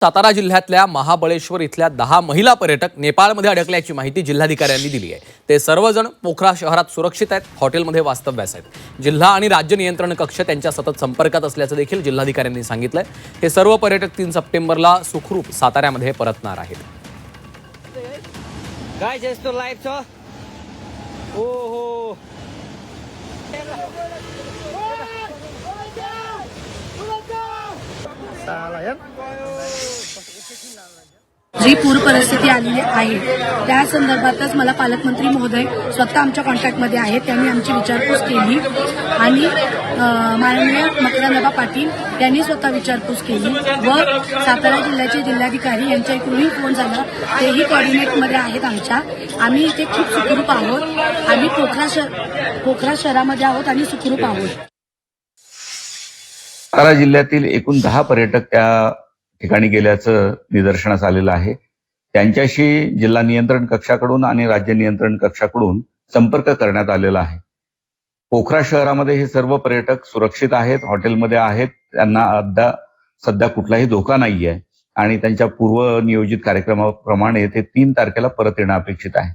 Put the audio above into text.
सातारा जिल्ह्यातल्या महाबळेश्वर इथल्या 10 महिला पर्यटक नेपाळमध्ये अडकल्याची माहिती जिल्हाधिकाऱ्यांनी दिली आहे। ते सर्वजण पोखरा शहरात सुरक्षित आहेत, हॉटेलमध्ये वास्तव्यास आहेत। जिल्हा आणि राज्य नियंत्रण कक्ष त्यांच्या सतत संपर्कात असल्याचं देखील जिल्हाधिकाऱ्यांनी सांगितलंय। हे सर्व पर्यटक 3 सप्टेंबरला सुखरूप साताऱ्यामध्ये परतणार आहेत। Guys, it's to live so. Oh. जी पूर परिस्थिती आलेली आहे त्या संदर्भातच मला पालकमंत्री महोदय स्वतः आमच्या कॉन्टॅक्टमध्ये आहेत। त्यांनी आमची विचारपूस केली आणि माननीय मकरंदबा पाटील यांनी स्वतः विचारपूस केली व सातारा जिल्ह्याचे जिल्हाधिकारी यांच्या इकडूनही फोन झाला, तेही कोऑर्डिनेटमध्ये आहेत आमच्या। आम्ही इथे खूप सुखरूप आहोत। आम्ही पोखरा शहरामध्ये आहोत आणि सुखरूप आहोत। सातारा जिल्ह्यातील एकूण 10 पर्यटक त्या ठिकाणी गेल्याचं निदर्शनास आलेलं आहे। त्यांच्याशी जिल्हा नियंत्रण कक्षाकडून आणि राज्य नियंत्रण कक्षाकडून संपर्क करण्यात आलेला आहे। पोखरा शहरामध्ये हे सर्व पर्यटक सुरक्षित आहेत, हॉटेलमध्ये आहेत। त्यांना सध्या कुठलाही धोका नाही आहे आणि त्यांच्या पूर्व नियोजित कार्यक्रमाप्रमाणे ते 3 तारखेला परत येणं अपेक्षित आहे।